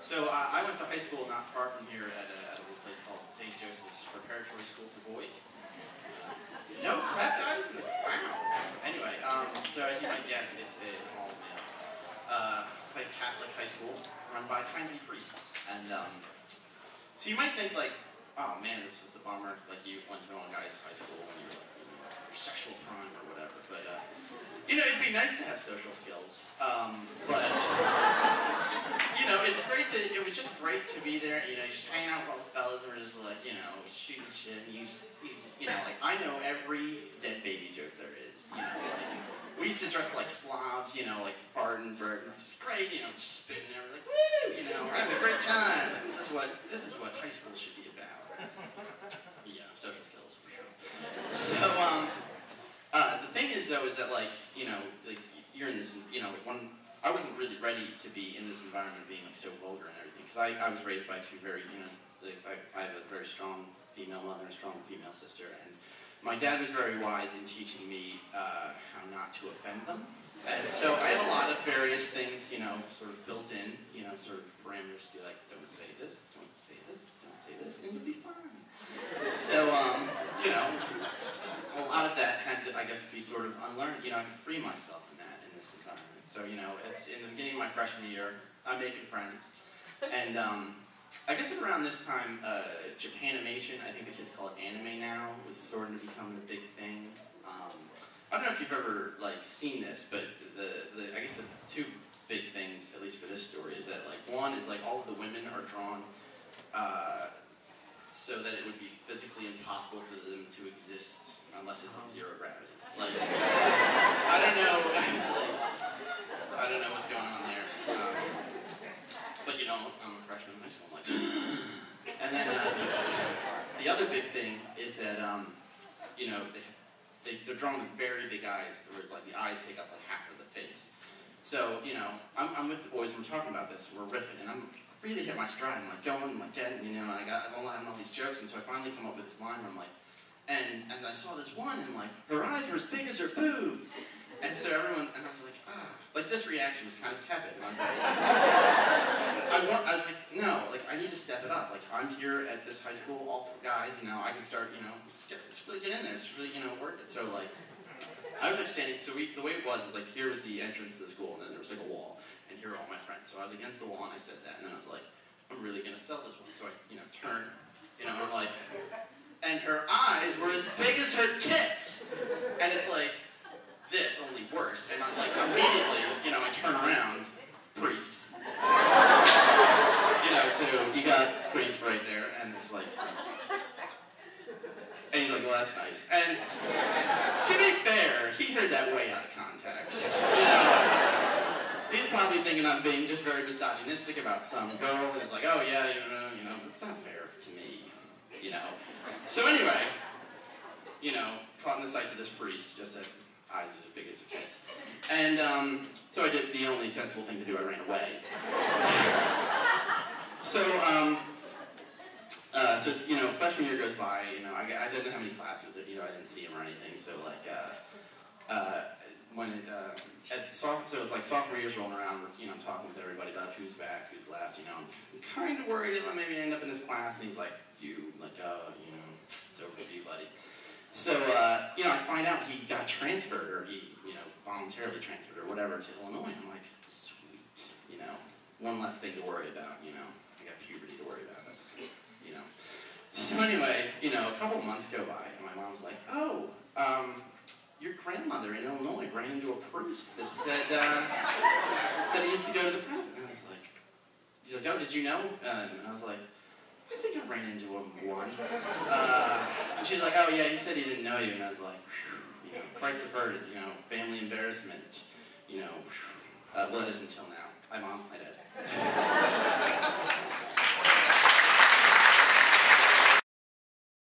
So I went to high school not far from here at a little place called St. Joseph's Preparatory School for Boys. No crap, guys? Wow. Anyway, so as you might guess, it's an all-male, like Catholic high school run by kindly priests. And so you might think like, oh man, it's a bummer. Like you went to a guy's high school when you were like, sexual crime or whatever. But you know, it'd be nice to have social skills. But you know, it's great to. It was just great to be there. You know, just hanging out with all the fellas, and we're just like, you know, shooting shit, and you just, you know, like I know every dead baby joke there is. You know, like, we used to dress like slobs, you know, like farting, burning. It's great, you know, just spitting there, like woo, you know, we're having a great time. This is what high school should be about. Yeah, social skills for sure. So the thing is though, is that like, you know, like you're in this, you know, I wasn't really ready to be in this environment being like so vulgar and everything, because I was raised by two very, you know, like I have a very strong female mother and a strong female sister, and my dad was very wise in teaching me how not to offend them. And so I had a lot of various things, you know, sort of built in, you know, sort of parameters to be like, don't say this, don't say this, don't say this, and you'll be fine. So, you know, a lot of that had to, I guess, be sort of unlearned. You know, I could free myself in this environment. So, you know, it's in the beginning of my freshman year, I'm making friends. And I guess around this time, Japanimation, I think the kids call it anime now, was starting to become a big thing. I don't know if you've ever like seen this, but I guess the two big things, at least for this story, is that like one is like all of the women are drawn so that it would be physically impossible for them to exist unless it's in zero gravity. Like, I don't know. It's like, I don't know what's going on there. But you know, I'm a freshman in high school. I'm like, and then the other big thing is that you know, they're drawn with very big eyes, where it's like the eyes take up like half of the face. So you know, I'm with the boys and we're talking about this. We're riffing, and I'm really hit my stride. I'm like going, I'm like getting, you know, and I'm all these jokes, and so I finally come up with this line where I'm like, and I saw this one, and like her eyes were as big as her boobs. And so everyone, and I was like, ah, like this reaction was kind of tepid, and I was like, I was like, no, like I need to step it up. Like I'm here at this high school, all for guys, you know, I can start, you know, let's really get in there, let's really, you know, work it. So like, I was like standing, so the way it was is like, here was the entrance to the school, and then there was like a wall, and here were all my friends. So I was against the wall, and I said that, and then I was like, I'm really gonna sell this one. So I, you know, turned, you know, I'm like, and her eyes were as big as her tits, and it's like, this, only worse, and I'm like, immediately, you know, I turn around, priest. You know, so you got priest right there, and it's like, and he's like, well, that's nice. And to be fair, he heard that way out of context. You know, he's probably thinking I'm being just very misogynistic about some girl, and he's like, oh yeah, you know, it's not fair to me, you know. So anyway, you know, caught in the sights of this priest, just said, eyes are as big as her kids. And so I did the only sensible thing to do, I ran away. So it's, you know, freshman year goes by, you know, I didn't have any classes with it, you know, I didn't see him or anything, so like, so it's like sophomore year's rolling around, you know, I'm talking with everybody about who's back, who's left, you know, I'm kind of worried if I maybe end up in this class, and he's like, you, like, you know, it's over with you, buddy. So, you know, I find out he got transferred, or he, you know, voluntarily transferred, or whatever, to Illinois. I'm like, sweet, you know, one less thing to worry about, you know. I got puberty to worry about, that's, you know. So anyway, you know, a couple months go by, and my mom's like, oh, your grandmother in Illinois ran into a priest that said he used to go to the prep. And I was like, he's like, oh, did you know? And I was like, I think I ran into him once. And she's like, oh yeah, he said he didn't know you. And I was like, whew, you know, Christ averted, you know, family embarrassment, you know, well, it is until now. Hi mom, hi dad.